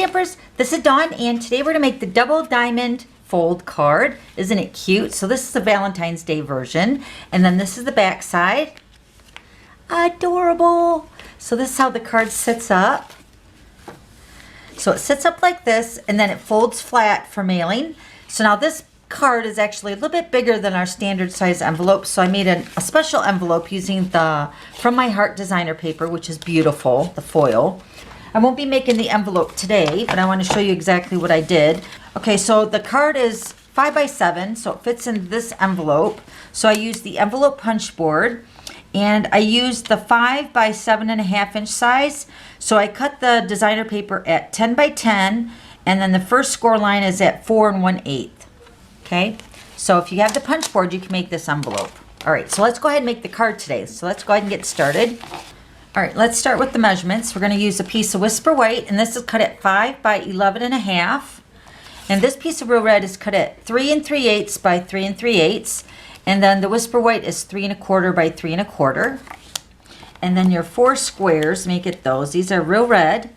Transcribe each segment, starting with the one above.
Stampers, this is Dawn, and today we're going to make the double diamond fold card. Isn't it cute? So this is the Valentine's Day version, and then this is the back side. Adorable. So this is how the card sits up. So it sits up like this, and then it folds flat for mailing. So now this card is actually a little bit bigger than our standard size envelope, so I made a special envelope using the From My Heart designer paper, which is beautiful, the foil. I won't be making the envelope today, but I want to show you exactly what I did. Okay, so the card is 5 by 7, so it fits in this envelope. So I used the envelope punch board, and I used the 5 by 7.5 inch size. So I cut the designer paper at 10 by 10, and then the first score line is at 4 1/8. Okay, so if you have the punch board, you can make this envelope. All right, so let's go ahead and make the card today. So let's go ahead and get started. All right, let's start with the measurements. We're going to use a piece of Whisper White, and this is cut at 5 by 11.5. And this piece of Real Red is cut at 3 3/8 by 3 3/8. And then the Whisper White is 3 1/4 by 3 1/4. And then your 4 squares, make it those. These are Real Red,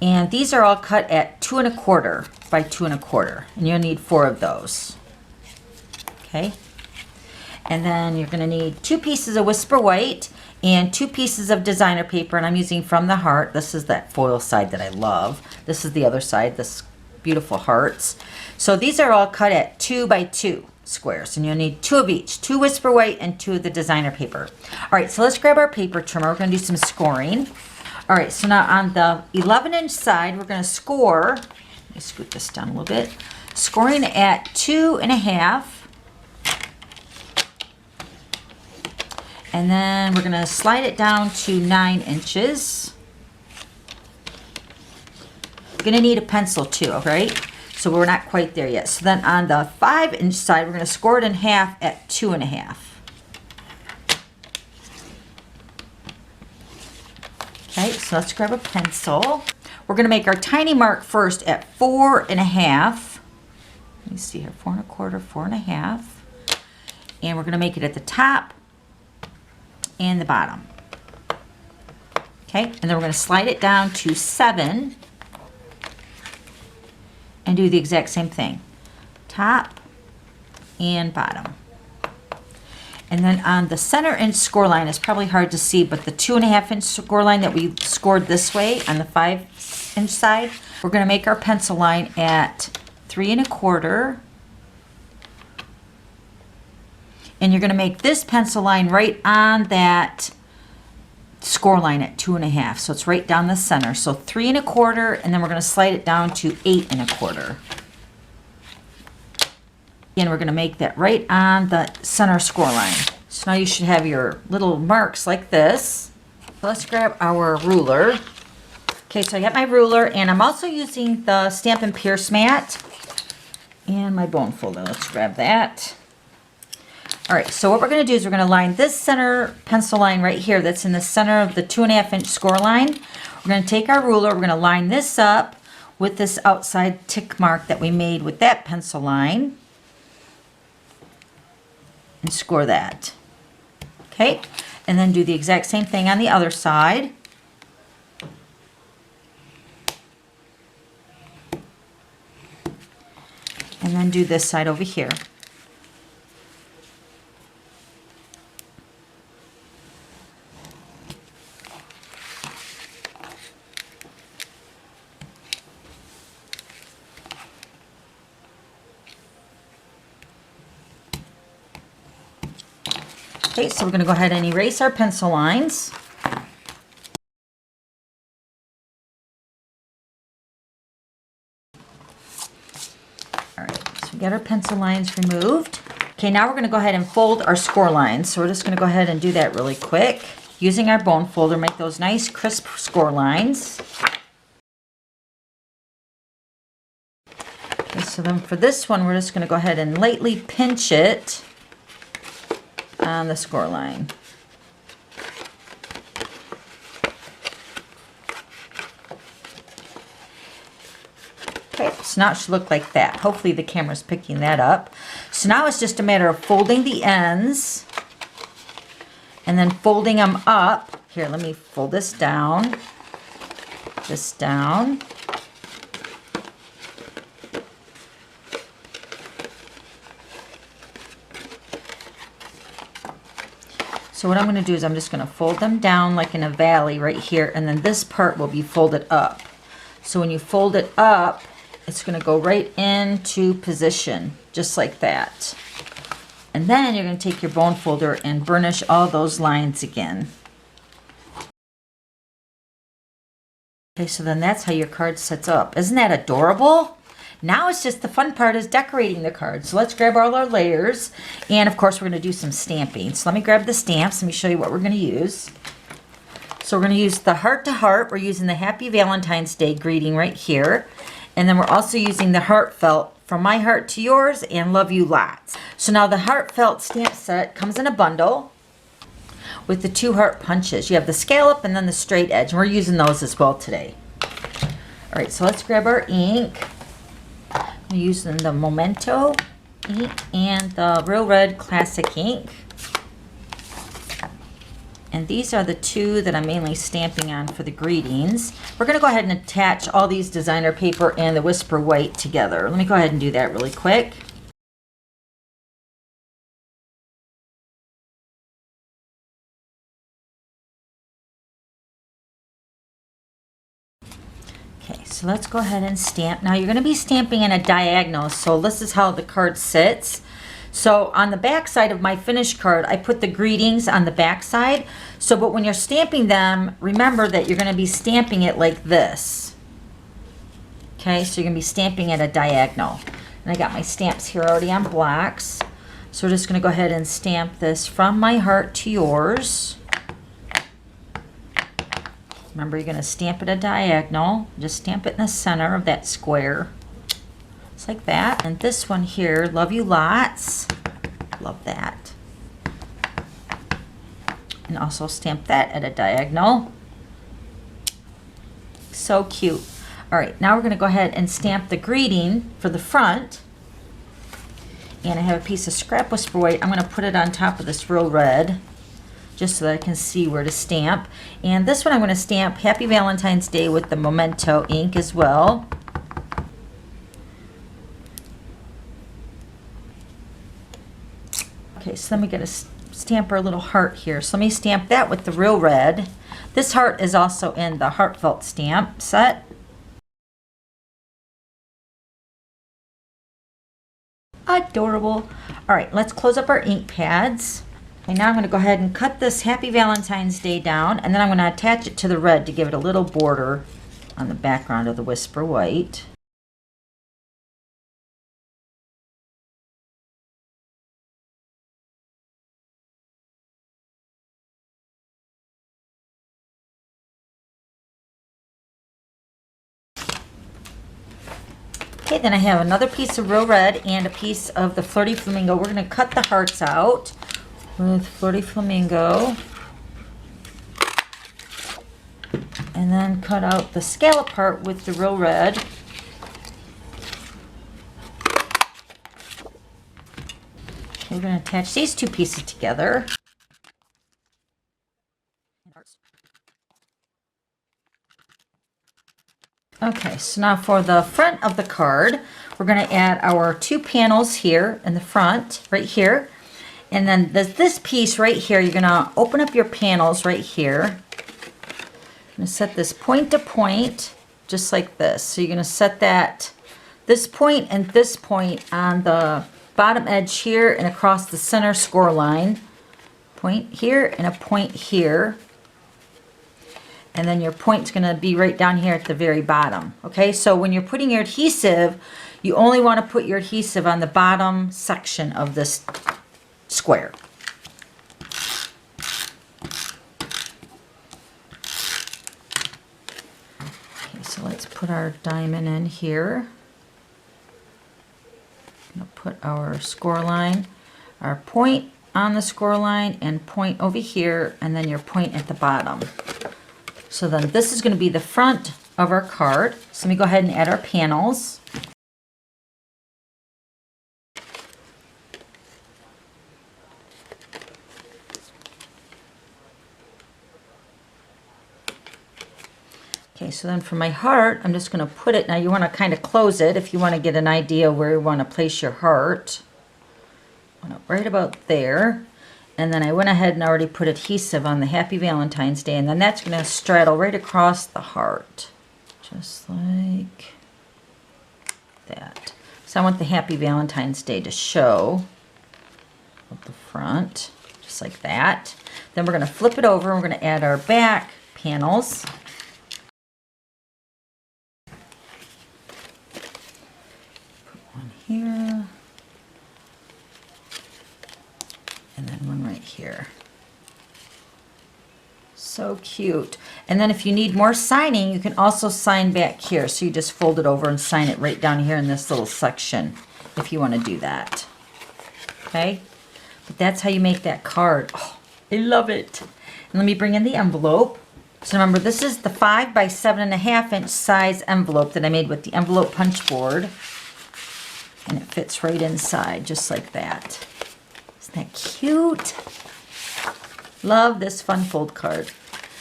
and these are all cut at 2 1/4 by 2 1/4. And you'll need 4 of those. Okay. And then you're going to need 2 pieces of Whisper White and 2 pieces of designer paper, and I'm using From the Heart. This is that foil side that I love. This is the other side, this beautiful hearts. So these are all cut at 2 by 2 squares, and you'll need 2 of each, 2 Whisper White and 2 of the designer paper. All right, so let's grab our paper trimmer. We're going to do some scoring. All right, so now on the 11-inch side, we're going to score. Let me scoot this down a little bit. Scoring at 2 1/2. And then we're going to slide it down to 9 inches. Going to need a pencil too, all right? So we're not quite there yet. So then on the 5-inch side, we're going to score it in half at 2 1/2. Okay, so let's grab a pencil. We're going to make our tiny mark first at 4 1/2. Let me see here, 4 1/4, 4 1/2. And we're going to make it at the top and the bottom. Okay, and then we're going to slide it down to 7 and do the exact same thing, top and bottom. And then on the center inch score line, it's probably hard to see, but the 2 1/2 inch score line that we scored this way on the 5-inch side, we're going to make our pencil line at 3 1/4. And you're going to make this pencil line right on that score line at 2 1/2. So it's right down the center. So 3 1/4, and then we're going to slide it down to 8 1/4. And we're going to make that right on the center score line. So now you should have your little marks like this. So let's grab our ruler. Okay, so I got my ruler, and I'm also using the Stampin' Pierce mat and my bone folder. Let's grab that. All right, so what we're going to do is we're going to line this center pencil line right here that's in the center of the 2 1/2 inch score line. We're going to take our ruler, we're going to line this up with this outside tick mark that we made with that pencil line and score that. Okay, and then do the exact same thing on the other side. And then do this side over here. Okay, so we're going to go ahead and erase our pencil lines. All right, so we got our pencil lines removed. Okay, now we're going to go ahead and fold our score lines. So we're just going to go ahead and do that really quick. Using our bone folder, make those nice crisp score lines. Okay, so then for this one, we're just going to go ahead and lightly pinch it on the score line. Okay, so now it should look like that. Hopefully the camera's picking that up. So now it's just a matter of folding the ends and then folding them up. Here, let me fold this down, So what I'm going to do is I'm just going to fold them down like in a valley right here, and then this part will be folded up. So when you fold it up, it's going to go right into position, just like that. And then you're going to take your bone folder and burnish all those lines again. Okay, so then that's how your card sets up. Isn't that adorable? Now it's just the fun part is decorating the card. So let's grab all our layers. And of course, we're going to do some stamping. So let me grab the stamps. Let me show you what we're going to use. So we're going to use the heart to heart. We're using the Happy Valentine's Day greeting right here. And then we're also using the Heartfelt, from my heart to yours, and love you lots. So now the Heartfelt stamp set comes in a bundle with the 2 heart punches. You have the scallop and then the straight edge. And we're using those as well today. All right, so let's grab our ink. I'm using the Memento ink and the Real Red Classic ink. And these are the 2 that I'm mainly stamping on for the greetings. We're going to go ahead and attach all these designer paper and the Whisper White together. Let me go ahead and do that really quick. Okay, so let's go ahead and stamp. Now you're going to be stamping in a diagonal, so this is how the card sits. So on the back side of my finished card, I put the greetings on the back side. So, but when you're stamping them, remember that you're going to be stamping it like this. Okay, so you're going to be stamping at a diagonal. And I got my stamps here already on blocks. So we're just going to go ahead and stamp this from my heart to yours. Remember, you're going to stamp it a diagonal. Just stamp it in the center of that square. Just like that. And this one here, love you lots. Love that. And also stamp that at a diagonal. So cute. All right, now we're going to go ahead and stamp the greeting for the front. And I have a piece of scrap Whisper White. I'm going to put it on top of this Real Red, just so that I can see where to stamp. And this one I'm going to stamp Happy Valentine's Day with the Memento ink as well. Okay, so then we get a stamp our little heart here. So let me stamp that with the Real Red. This heart is also in the Heartfelt stamp set. Adorable. All right, let's close up our ink pads. And now I'm going to go ahead and cut this Happy Valentine's Day down, and then I'm going to attach it to the red to give it a little border on the background of the Whisper White. Okay, then I have another piece of Real Red and a piece of the Flirty Flamingo. We're going to cut the hearts out with Flirty Flamingo. And then cut out the scallop part with the Real Red. We're going to attach these 2 pieces together. Okay, so now for the front of the card, we're going to add our 2 panels here in the front, right here. And then this piece right here, you're going to open up your panels right here. I'm going to set this point to point, just like this. So you're going to set this point and this point on the bottom edge here and across the center score line. Point here and a point here. And then your point's going to be right down here at the very bottom. Okay, so when you're putting your adhesive, you only want to put your adhesive on the bottom section of this square. Okay, so let's put our diamond in here. I'm going to put our score line, our point on the score line, and point over here, and then your point at the bottom. So then this is going to be the front of our card. So let me go ahead and add our panels. Okay, so then for my heart, I'm just going to put it, now you want to kind of close it if you want to get an idea where you want to place your heart. Right about there. And then I went ahead and already put adhesive on the Happy Valentine's Day, and then that's going to straddle right across the heart. Just like that. So I want the Happy Valentine's Day to show at the front, just like that. Then we're going to flip it over and we're going to add our back panels. Put one here. And then one right here. So cute. And then if you need more signing, you can also sign back here. So you just fold it over and sign it right down here in this little section if you want to do that. Okay? But that's how you make that card. Oh, I love it. And let me bring in the envelope. So remember, this is the 5 by 7.5 inch size envelope that I made with the envelope punch board. And it fits right inside, just like that. Isn't that cute? Love this fun fold card.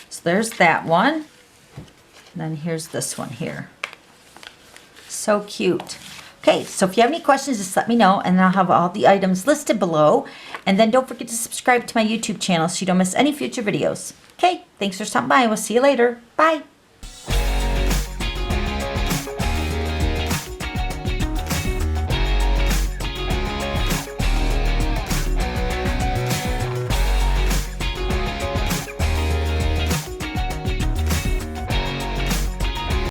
So there's that one. And then here's this one here. So cute. Okay, so if you have any questions, just let me know, and I'll have all the items listed below. And then don't forget to subscribe to my YouTube channel so you don't miss any future videos. Okay, thanks for stopping by. We'll see you later. Bye.